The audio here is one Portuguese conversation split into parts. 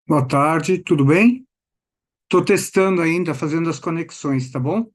Boa tarde, tudo bem? Estou testando ainda, fazendo as conexões, tá bom?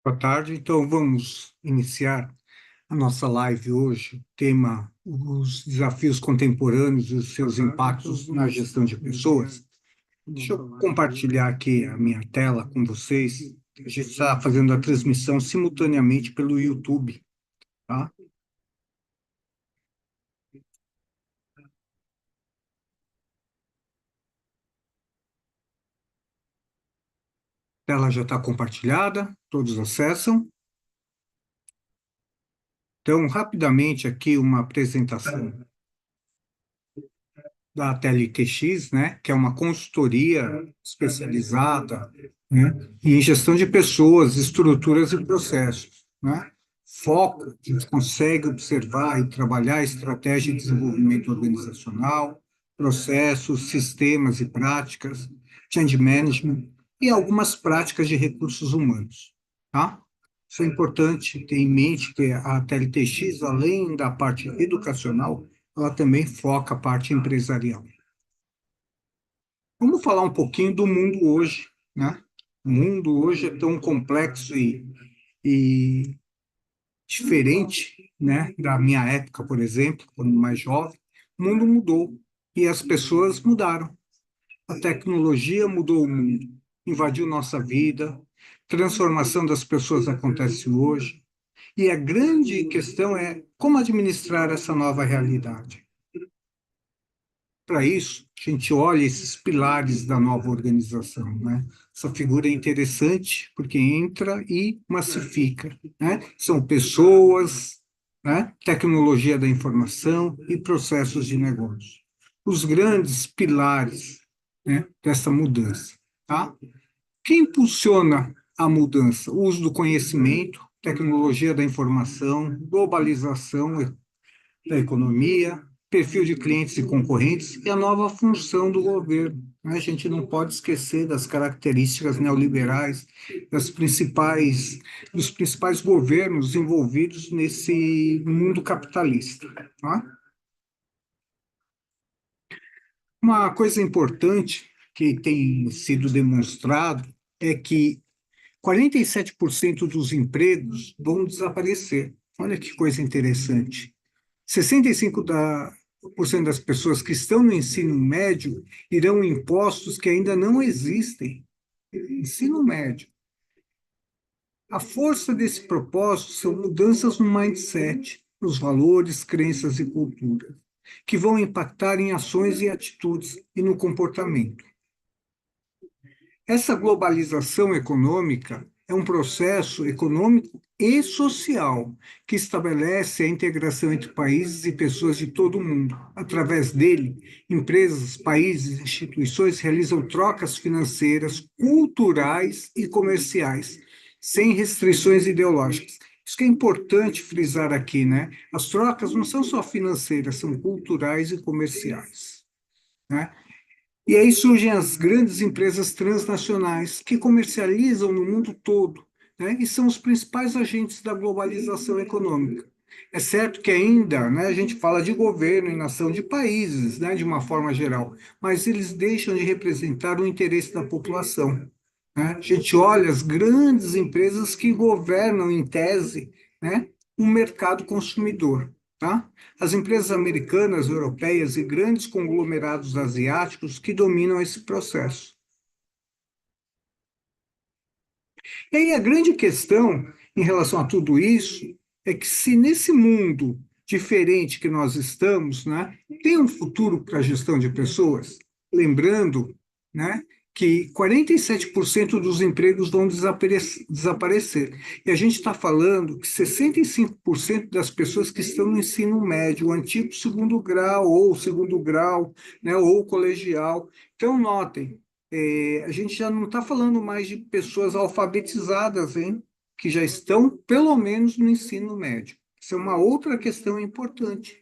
Boa tarde. Então, vamos iniciar a nossa live hoje. Tema: os desafios contemporâneos e os seus impactos na gestão de pessoas. Deixa eu compartilhar aqui a minha tela com vocês. A gente está fazendo a transmissão simultaneamente pelo YouTube, tá? A tela já está compartilhada, todos acessam. Então, rapidamente aqui uma apresentação da TLTX, né, que é uma consultoria especializada, né, em gestão de pessoas, estruturas e processos, né? Foco, a gente consegue observar e trabalhar a estratégia de desenvolvimento organizacional, processos, sistemas e práticas, change management e algumas práticas de recursos humanos, tá? Isso é importante ter em mente que a TLTX, além da parte educacional, ela também foca a parte empresarial. Vamos falar um pouquinho do mundo hoje, né? O mundo hoje é tão complexo e diferente, né, da minha época, por exemplo, quando mais jovem. O mundo mudou e as pessoas mudaram. A tecnologia mudou o mundo, invadiu nossa vida, transformação das pessoas acontece hoje. E a grande questão é como administrar essa nova realidade. Para isso, a gente olha esses pilares da nova organização, né? Essa figura é interessante porque entra e massifica, né? São pessoas, né? Tecnologia da informação e processos de negócio. Os grandes pilares, né, dessa mudança, tá? Quem impulsiona a mudança? O uso do conhecimento, tecnologia da informação, globalização da economia, perfil de clientes e concorrentes e a nova função do governo. A gente não pode esquecer das características neoliberais dos principais governos envolvidos nesse mundo capitalista. Tá? Uma coisa importante que tem sido demonstrado é que 47% dos empregos vão desaparecer. Olha que coisa interessante. 65% das pessoas que estão no ensino médio irão em postos que ainda não existem. Ensino médio. A força desse propósito são mudanças no mindset, nos valores, crenças e cultura, que vão impactar em ações e atitudes e no comportamento. Essa globalização econômica é um processo econômico e social que estabelece a integração entre países e pessoas de todo o mundo. Através dele, empresas, países e instituições realizam trocas financeiras, culturais e comerciais, sem restrições ideológicas. Isso que é importante frisar aqui, né? As trocas não são só financeiras, são culturais e comerciais, né? E aí surgem as grandes empresas transnacionais que comercializam no mundo todo, né, e são os principais agentes da globalização econômica. É certo que ainda, né, a gente fala de governo e nação de países, né, de uma forma geral, mas eles deixam de representar o interesse da população. Né? A gente olha as grandes empresas que governam, em tese, né, o mercado consumidor. Tá? As empresas americanas, europeias e grandes conglomerados asiáticos que dominam esse processo. E aí a grande questão em relação a tudo isso é que se nesse mundo diferente que nós estamos, né, tem um futuro para a gestão de pessoas, lembrando, né, que 47% dos empregos vão desaparecer. E a gente está falando que 65% das pessoas que estão no ensino médio, o antigo segundo grau, né, ou colegial. Então, notem, a gente já não está falando mais de pessoas alfabetizadas, hein? Que já estão, pelo menos, no ensino médio. Isso é uma outra questão importante.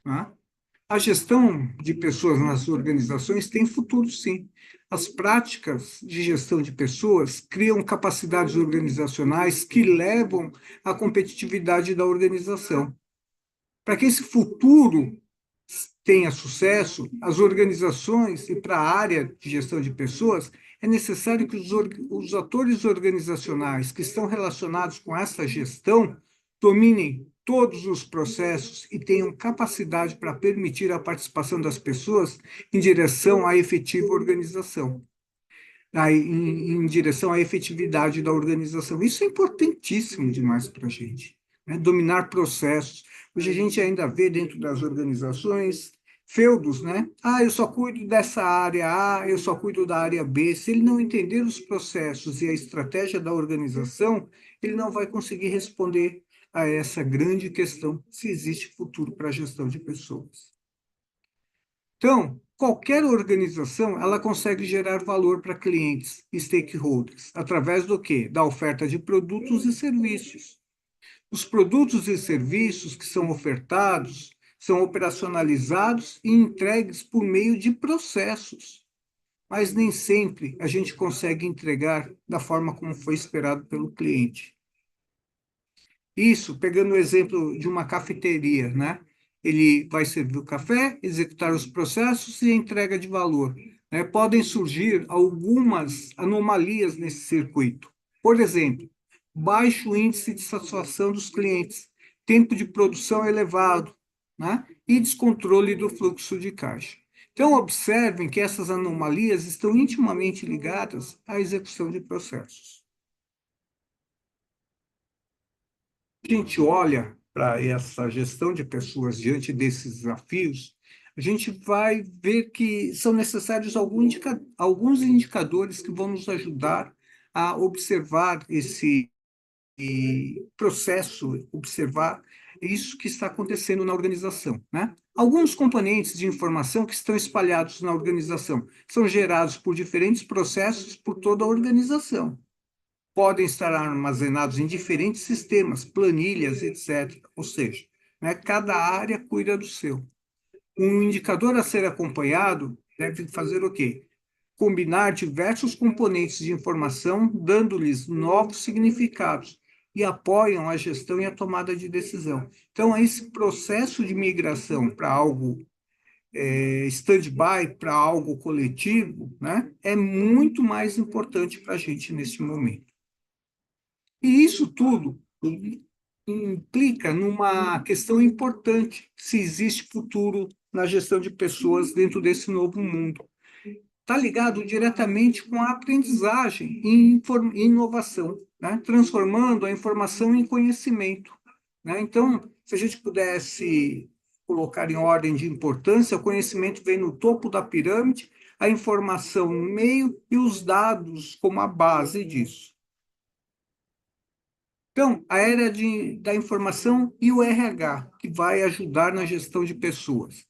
Né? A gestão de pessoas nas organizações tem futuro, sim. As práticas de gestão de pessoas criam capacidades organizacionais que levam à competitividade da organização. Para que esse futuro tenha sucesso, as organizações e para a área de gestão de pessoas, é necessário que os atores organizacionais que estão relacionados com essa gestão dominem todos os processos e tenham capacidade para permitir a participação das pessoas em direção à efetiva organização, em direção à efetividade da organização. Isso é importantíssimo demais para a gente, né? Dominar processos. Hoje a gente ainda vê dentro das organizações feudos, né? Ah, eu só cuido dessa área A, eu só cuido da área B. Se ele não entender os processos e a estratégia da organização, ele não vai conseguir responder a essa grande questão, se existe futuro para a gestão de pessoas. Então, qualquer organização, ela consegue gerar valor para clientes e stakeholders, através do quê? Da oferta de produtos e serviços. Os produtos e serviços que são ofertados são operacionalizados e entregues por meio de processos, mas nem sempre a gente consegue entregar da forma como foi esperado pelo cliente. Isso, pegando o exemplo de uma cafeteria, né? Ele vai servir o café, executar os processos e a entrega de valor, né? Podem surgir algumas anomalias nesse circuito. Por exemplo, baixo índice de satisfação dos clientes, tempo de produção elevado, né? E descontrole do fluxo de caixa. Então, observem que essas anomalias estão intimamente ligadas à execução de processos. A gente olha para essa gestão de pessoas diante desses desafios, a gente vai ver que são necessários alguns indicadores que vão nos ajudar a observar esse processo, observar isso que está acontecendo na organização, né? Alguns componentes de informação que estão espalhados na organização são gerados por diferentes processos por toda a organização, podem estar armazenados em diferentes sistemas, planilhas, etc. Ou seja, né, cada área cuida do seu. Um indicador a ser acompanhado deve fazer o quê? Combinar diversos componentes de informação, dando-lhes novos significados e apoiam a gestão e a tomada de decisão. Então, esse processo de migração para algo stand-by, para algo coletivo, né, é muito mais importante para a gente neste momento. E isso tudo implica numa questão importante, se existe futuro na gestão de pessoas dentro desse novo mundo. Está ligado diretamente com a aprendizagem e inovação, né? Transformando a informação em conhecimento, né? Então, se a gente pudesse colocar em ordem de importância, o conhecimento vem no topo da pirâmide, a informação no meio e os dados como a base disso. Então, a era da informação e o RH, que vai ajudar na gestão de pessoas,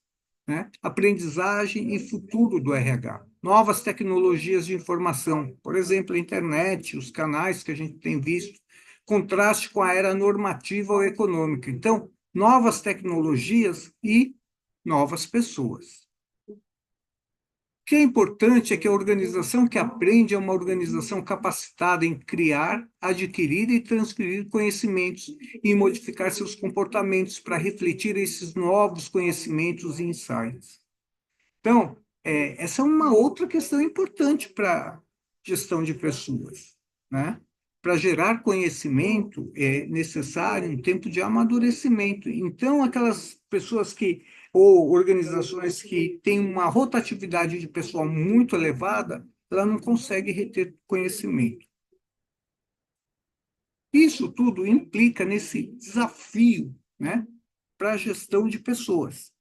né? Aprendizagem e futuro do RH. Novas tecnologias de informação, por exemplo, a internet, os canais que a gente tem visto, contraste com a era normativa ou econômica. Então, novas tecnologias e novas pessoas. O que é importante é que a organização que aprende é uma organização capacitada em criar, adquirir e transferir conhecimentos e modificar seus comportamentos para refletir esses novos conhecimentos e insights. Então, essa é uma outra questão importante para a gestão de pessoas, né? Para gerar conhecimento é necessário um tempo de amadurecimento. Então, aquelas pessoas ou organizações que têm uma rotatividade de pessoal muito elevada, ela não consegue reter conhecimento. Isso tudo implica nesse desafio, né, para a gestão de pessoas.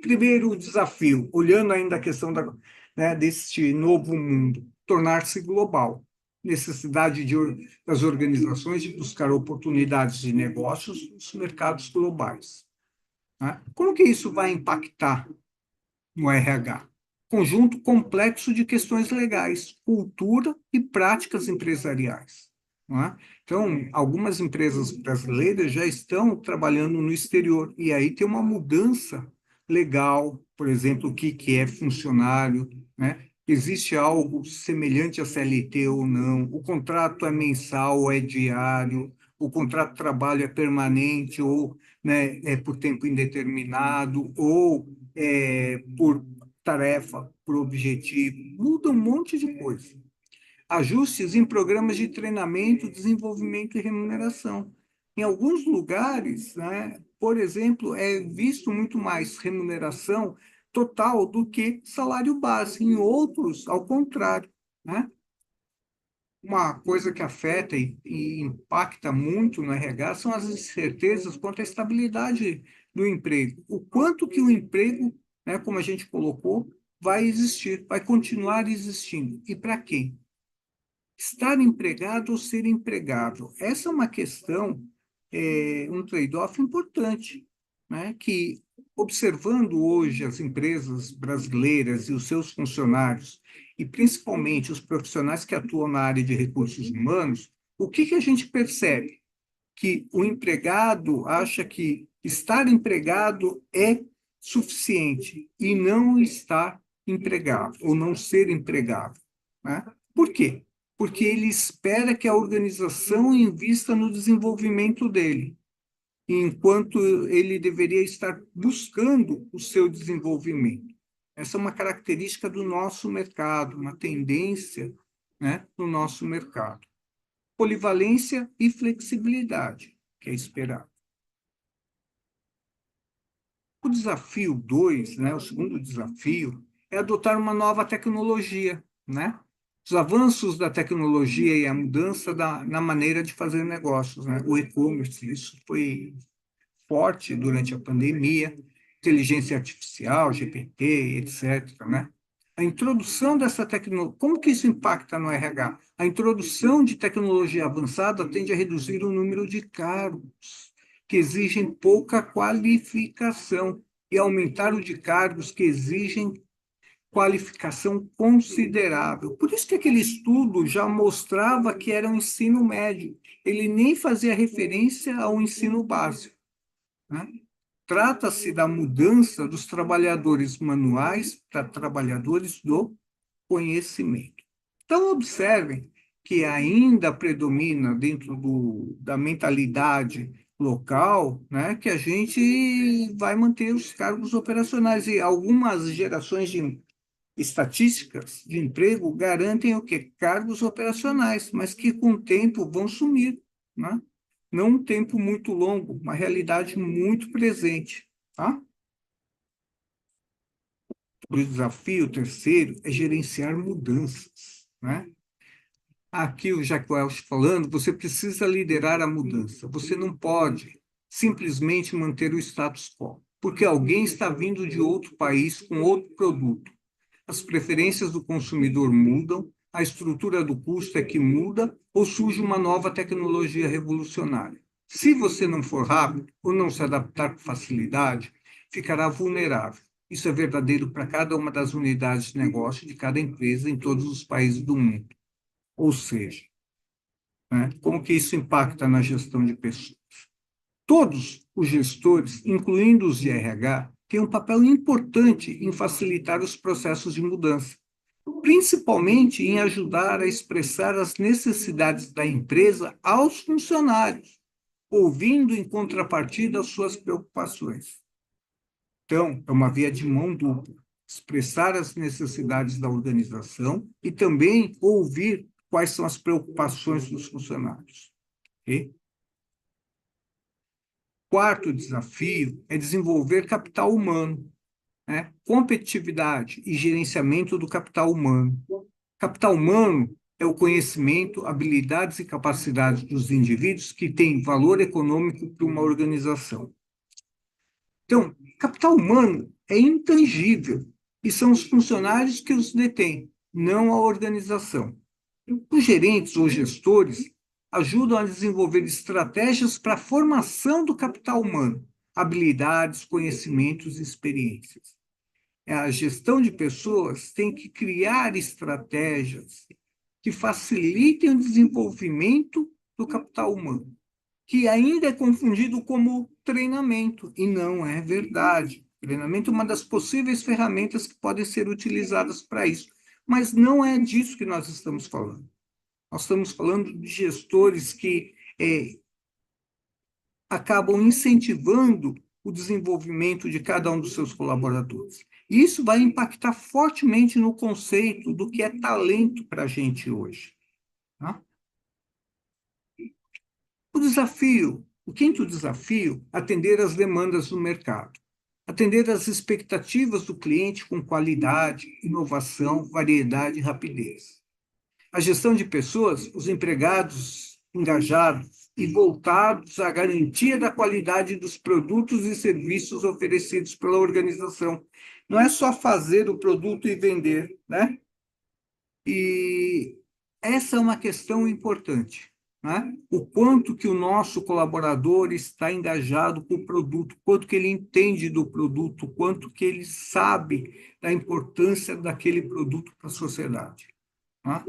Primeiro desafio, olhando ainda a questão deste novo mundo, tornar-se global. Necessidade das organizações de buscar oportunidades de negócios nos mercados globais, né? Como que isso vai impactar no RH? Conjunto complexo de questões legais, cultura e práticas empresariais, não é? Então, algumas empresas brasileiras já estão trabalhando no exterior, e aí tem uma mudança legal, por exemplo, o que é funcionário, né? Existe algo semelhante a CLT ou não? O contrato é mensal ou é diário? o contrato de trabalho é permanente ou, né, é por tempo indeterminado ou por tarefa, por objetivo. Muda um monte de coisa. Ajustes em programas de treinamento, desenvolvimento e remuneração. Em alguns lugares, né, por exemplo, é visto muito mais remuneração total do que salário base. Em outros, ao contrário, né? Uma coisa que afeta e impacta muito no RH são as incertezas quanto à estabilidade do emprego. O quanto que o emprego, né, como a gente colocou, vai existir, vai continuar existindo. E para quem? Estar empregado ou ser empregável? Essa é uma questão, um trade-off importante, né? Que, observando hoje as empresas brasileiras e os seus funcionários, e principalmente os profissionais que atuam na área de recursos humanos, o que que a gente percebe? Que o empregado acha que estar empregado é suficiente e não estar empregado, ou não ser empregado, né? Por quê? Porque ele espera que a organização invista no desenvolvimento dele, enquanto ele deveria estar buscando o seu desenvolvimento. Essa é uma característica do nosso mercado, uma tendência, né, do nosso mercado. Polivalência e flexibilidade, que é esperado. O desafio 2, né, o segundo desafio, é adotar uma nova tecnologia, né? Os avanços da tecnologia e a mudança na maneira de fazer negócios, né? O e-commerce, isso foi forte durante a pandemia, inteligência artificial, GPT, etc., né? A introdução dessa tecnologia, como que isso impacta no RH? A introdução de tecnologia avançada tende a reduzir o número de cargos que exigem pouca qualificação e aumentar o de cargos que exigem qualificação considerável. Por isso que aquele estudo já mostrava que era um ensino médio. Ele nem fazia referência ao ensino básico, né? Trata-se da mudança dos trabalhadores manuais para trabalhadores do conhecimento. Então, observem que ainda predomina dentro da mentalidade local, né, que a gente vai manter os cargos operacionais. E algumas gerações de estatísticas de emprego garantem o quê? Cargos operacionais, mas que com o tempo vão sumir, né? Não um tempo muito longo, uma realidade muito presente, tá? O desafio terceiro é gerenciar mudanças, né? Aqui o Jack Welch falando, você precisa liderar a mudança. Você não pode simplesmente manter o status quo, porque alguém está vindo de outro país com outro produto. As preferências do consumidor mudam, a estrutura do custo é que muda ou surge uma nova tecnologia revolucionária. Se você não for rápido ou não se adaptar com facilidade, ficará vulnerável. Isso é verdadeiro para cada uma das unidades de negócio de cada empresa em todos os países do mundo. Ou seja, né, como que isso impacta na gestão de pessoas? Todos os gestores, incluindo os de RH, têm um papel importante em facilitar os processos de mudança, principalmente em ajudar a expressar as necessidades da empresa aos funcionários, ouvindo em contrapartida as suas preocupações. Então, é uma via de mão dupla, expressar as necessidades da organização e também ouvir quais são as preocupações dos funcionários. Ok? Quarto desafio é desenvolver capital humano, né? Competitividade e gerenciamento do capital humano. Capital humano é o conhecimento, habilidades e capacidades dos indivíduos que têm valor econômico para uma organização. Então, capital humano é intangível e são os funcionários que os detêm, não a organização. Os gerentes ou gestores ajudam a desenvolver estratégias para a formação do capital humano, habilidades, conhecimentos e experiências. A gestão de pessoas tem que criar estratégias que facilitem o desenvolvimento do capital humano, que ainda é confundido como treinamento, e não é verdade. Treinamento é uma das possíveis ferramentas que podem ser utilizadas para isso, mas não é disso que nós estamos falando. Nós estamos falando de gestores que acabam incentivando o desenvolvimento de cada um dos seus colaboradores. Isso vai impactar fortemente no conceito do que é talento para a gente hoje. Tá? O quinto desafio, atender às demandas do mercado. Atender às expectativas do cliente com qualidade, inovação, variedade e rapidez. A gestão de pessoas, os empregados engajados e voltados à garantia da qualidade dos produtos e serviços oferecidos pela organização. Não é só fazer o produto e vender, né? E essa é uma questão importante, né? O quanto que o nosso colaborador está engajado com o produto, quanto que ele entende do produto, quanto que ele sabe da importância daquele produto para a sociedade, né?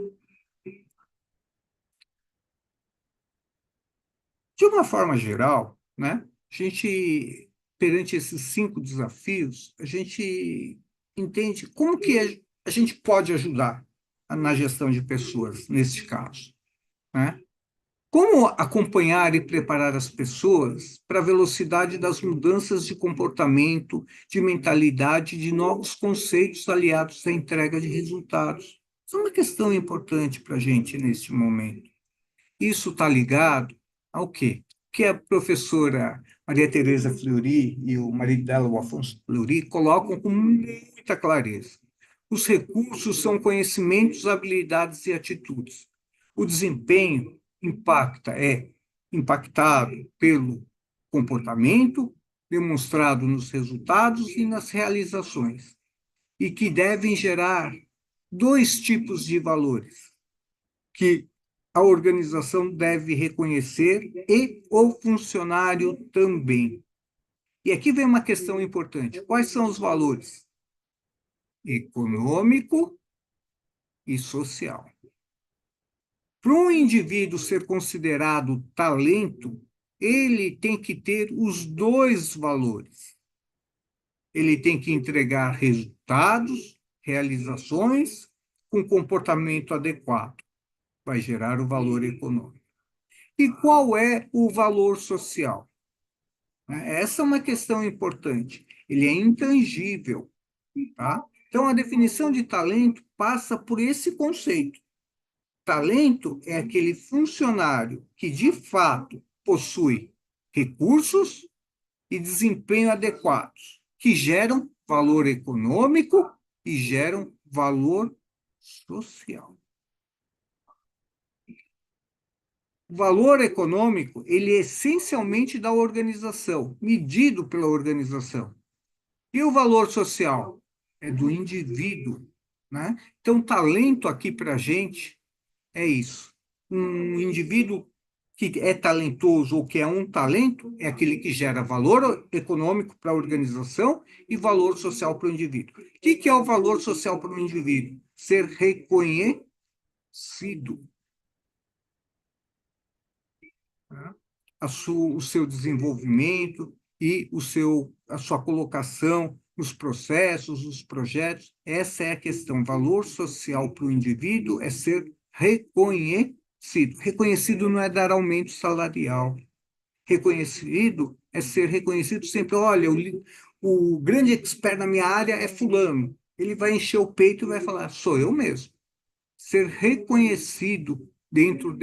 De uma forma geral, né, a gente, perante esses 5 desafios, a gente entende como que a gente pode ajudar na gestão de pessoas, nesse caso, né? Como acompanhar e preparar as pessoas para a velocidade das mudanças de comportamento, de mentalidade, de novos conceitos aliados à entrega de resultados? Isso é uma questão importante para a gente neste momento. Isso está ligado ao quê? Que a professora Maria Tereza Fleury e o marido dela, o Afonso Fleury, colocam com muita clareza. Os recursos são conhecimentos, habilidades e atitudes. O desempenho é impactado pelo comportamento, demonstrado nos resultados e nas realizações, e que devem gerar 2 tipos de valores que a organização deve reconhecer e o funcionário também. E aqui vem uma questão importante: quais são os valores? Econômico e social. Para um indivíduo ser considerado talento, ele tem que ter os 2 valores. Ele tem que entregar resultados, realizações, com comportamento adequado. Vai gerar o valor econômico. E qual é o valor social? Essa é uma questão importante. Ele é intangível, tá? Então, a definição de talento passa por esse conceito. Talento é aquele funcionário que, de fato, possui recursos e desempenho adequados, que geram valor econômico e geram valor social. O valor econômico, ele é essencialmente da organização, medido pela organização. E o valor social? É do indivíduo, né? Então, talento aqui para a gente é isso. Um indivíduo que é talentoso ou que é um talento é aquele que gera valor econômico para a organização e valor social para o indivíduo. O que é o valor social para o indivíduo? Ser reconhecido, tá? O seu desenvolvimento e a sua colocação nos processos, nos projetos. Essa é a questão. Valor social para o indivíduo é ser reconhecido. Reconhecido não é dar aumento salarial. Reconhecido é ser reconhecido sempre. Olha, o grande expert na minha área é fulano. Ele vai encher o peito e vai falar, sou eu mesmo. Ser reconhecido dentro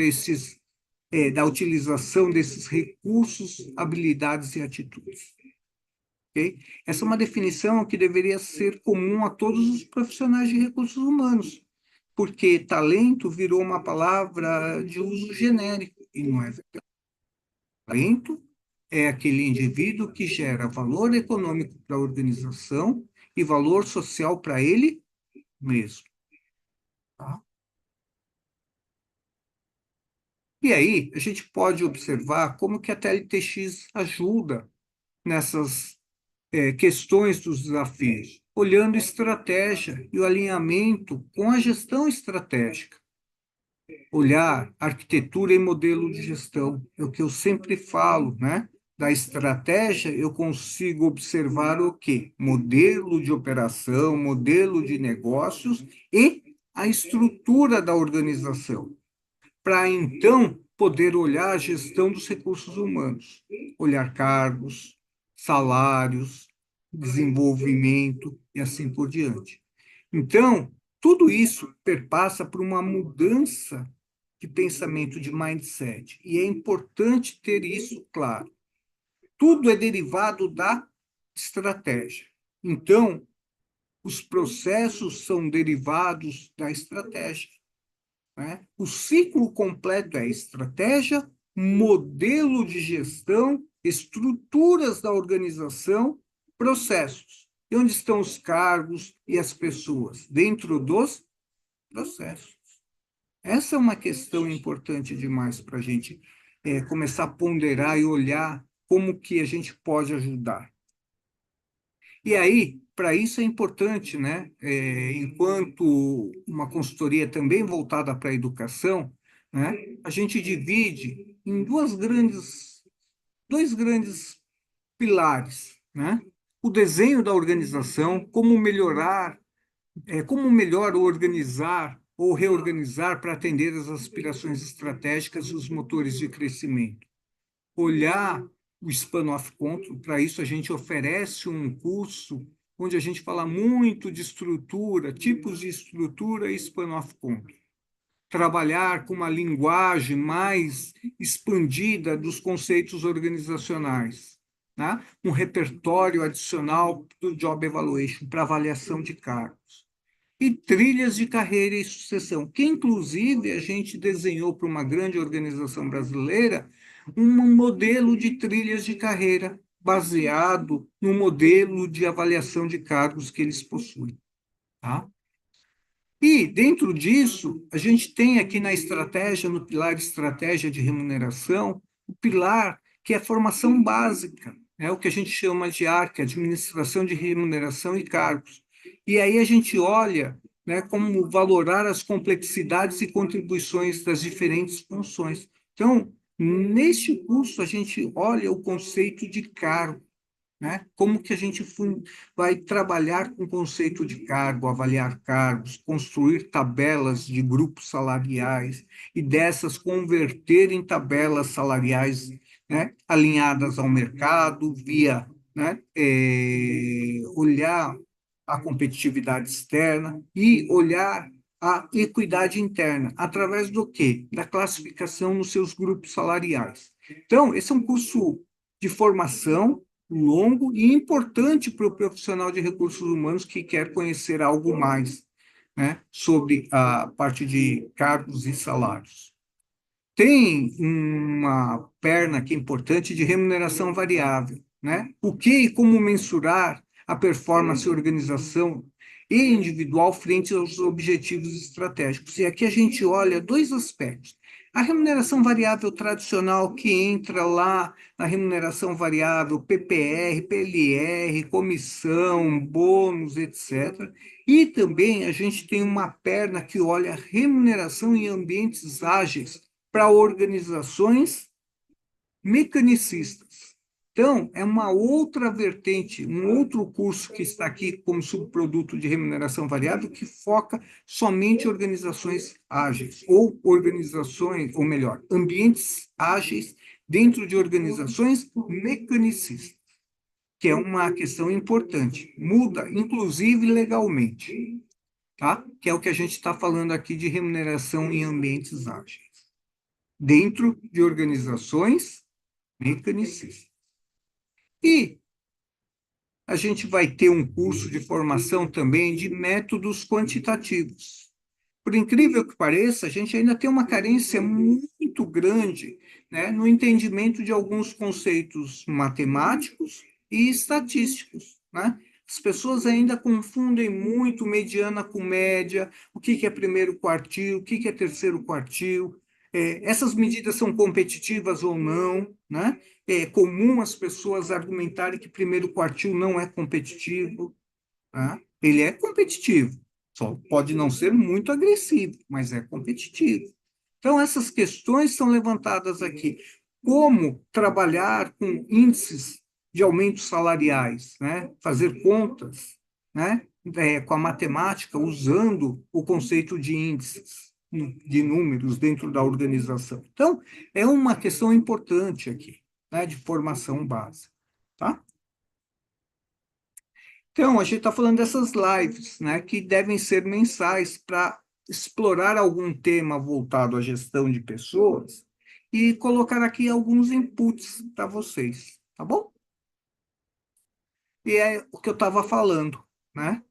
da utilização desses recursos, habilidades e atitudes. Okay? Essa é uma definição que deveria ser comum a todos os profissionais de recursos humanos, porque talento virou uma palavra de uso genérico, e não é verdade. Talento é aquele indivíduo que gera valor econômico para a organização e valor social para ele mesmo. Tá? E aí, a gente pode observar como que a TLTX ajuda nessas questões dos desafios, olhando estratégia e o alinhamento com a gestão estratégica. Olhar arquitetura e modelo de gestão, é o que eu sempre falo, né? Da estratégia, eu consigo observar o quê? Modelo de operação, modelo de negócios e a estrutura da organização, para então poder olhar a gestão dos recursos humanos. olhar cargos, salários, desenvolvimento e assim por diante. Então, tudo isso perpassa por uma mudança de pensamento, de mindset. E é importante ter isso claro. Tudo é derivado da estratégia. Então, os processos são derivados da estratégia, né? O ciclo completo é estratégia, modelo de gestão, estruturas da organização, processos. E onde estão os cargos e as pessoas? Dentro dos processos. Essa é uma questão importante demais para a gente começar a ponderar e olhar como que a gente pode ajudar. E aí, para isso é importante, né? Enquanto uma consultoria também voltada para a educação, né? A gente divide em dois grandes pilares, né? O desenho da organização, como melhor organizar ou reorganizar para atender as aspirações estratégicas e os motores de crescimento. Olhar o Span of Control, para isso a gente oferece um curso onde a gente fala muito de estrutura, tipos de estrutura e Span of Control. Trabalhar com uma linguagem mais expandida dos conceitos organizacionais, né? Um repertório adicional do Job Evaluation para avaliação de cargos e trilhas de carreira e sucessão, que inclusive a gente desenhou para uma grande organização brasileira um modelo de trilhas de carreira baseado no modelo de avaliação de cargos que eles possuem, tá? E, dentro disso, a gente tem aqui na estratégia, no pilar estratégia de remuneração, o pilar que é a formação básica, é o que a gente chama de ARC, Administração de Remuneração e Cargos. E aí a gente olha, né, como valorar as complexidades e contribuições das diferentes funções. Então, neste curso, a gente olha o conceito de cargo, né? Como que a gente vai trabalhar com o conceito de cargo, avaliar cargos, construir tabelas de grupos salariais e dessas converter em tabelas salariais, né, alinhadas ao mercado, via, né, olhar a competitividade externa e olhar a equidade interna, através do quê? Da classificação nos seus grupos salariais. Então, esse é um curso de formação longo e importante para o profissional de recursos humanos que quer conhecer algo mais, né, sobre a parte de cargos e salários. Tem uma perna que é importante de remuneração variável, né? O que e como mensurar a performance e organização e individual frente aos objetivos estratégicos. E aqui a gente olha dois aspectos. A remuneração variável tradicional, que entra lá na remuneração variável, PPR, PLR, comissão, bônus, etc. E também a gente tem uma perna que olha a remuneração em ambientes ágeis para organizações mecanicistas. Então, é uma outra vertente, um outro curso que está aqui como subproduto de remuneração variável, que foca somente em organizações ágeis, ou organizações, ou melhor, ambientes ágeis dentro de organizações mecanicistas, que é uma questão importante. Muda, inclusive, legalmente, tá? Que é o que a gente está falando aqui de remuneração em ambientes ágeis, dentro de organizações mecanicistas. E a gente vai ter um curso de formação também de métodos quantitativos. Por incrível que pareça, a gente ainda tem uma carência muito grande, né, no entendimento de alguns conceitos matemáticos e estatísticos, né? As pessoas ainda confundem muito mediana com média, o que é primeiro quartil, o que é terceiro quartil. Essas medidas são competitivas ou não, né? É comum as pessoas argumentarem que primeiro quartil não é competitivo, tá? Ele é competitivo, só pode não ser muito agressivo, mas é competitivo. Então, essas questões são levantadas aqui. Como trabalhar com índices de aumentos salariais, né? Fazer contas, né? Com a matemática, usando o conceito de índices, de números dentro da organização. Então, é uma questão importante aqui. né, de formação base, tá? Então, a gente está falando dessas lives, né, que devem ser mensais para explorar algum tema voltado à gestão de pessoas e colocar aqui alguns inputs para vocês, tá bom? E é o que eu estava falando, né?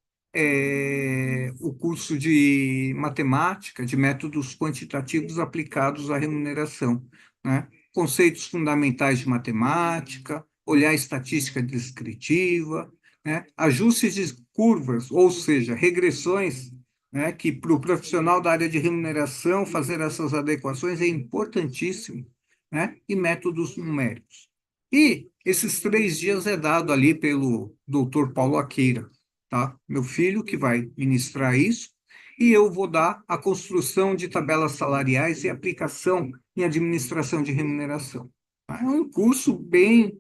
O curso de matemática, de métodos quantitativos aplicados à remuneração, né? Conceitos fundamentais de matemática, olhar estatística descritiva, né? Ajustes de curvas, ou seja, regressões, né? Que para o profissional da área de remuneração fazer essas adequações é importantíssimo, né? E métodos numéricos. E esses 3 dias é dado ali pelo doutor Paulo Aqueira, tá? Meu filho que vai ministrar isso, e eu vou dar a construção de tabelas salariais e aplicação em administração de remuneração. Tá? É um curso bem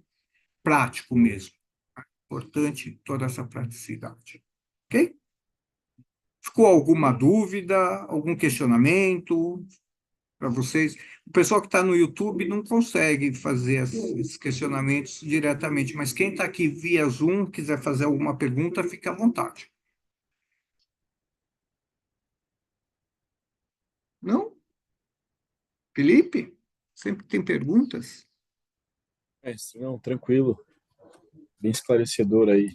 prático mesmo. Importante toda essa praticidade. Ok? Ficou alguma dúvida, algum questionamento? Para vocês. O pessoal que está no YouTube não consegue fazer esses questionamentos diretamente, mas quem está aqui via Zoom, quiser fazer alguma pergunta, fique à vontade. Não? Felipe? Sempre tem perguntas? Mestre, não, tranquilo. Bem esclarecedor aí.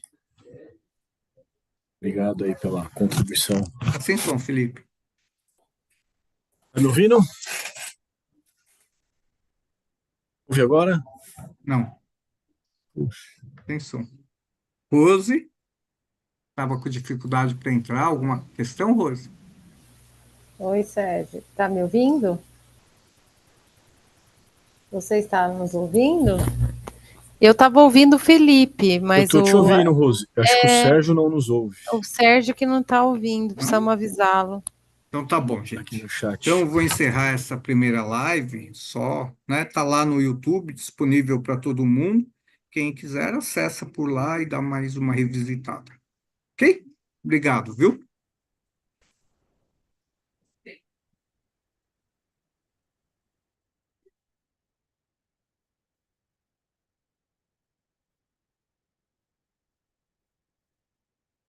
Obrigado aí pela contribuição. Tá sem som, Felipe. Tá me ouvindo? Ouve agora? Não, Puxa. sem som. Rose? Estava com dificuldade para entrar? Alguma questão, Rose? Oi, Sérgio. Tá me ouvindo? Você está nos ouvindo? Eu estava ouvindo o Felipe, Eu mas tô te ouvindo, Rose. Eu acho que o Sérgio não nos ouve o Sérgio que não está ouvindo, precisamos avisá-lo. Então tá bom, aqui gente. no chat. Então eu vou encerrar essa primeira live só, né? Tá lá no YouTube, disponível para todo mundo. Quem quiser, acessa por lá e dá mais uma revisitada. Ok? Obrigado, viu?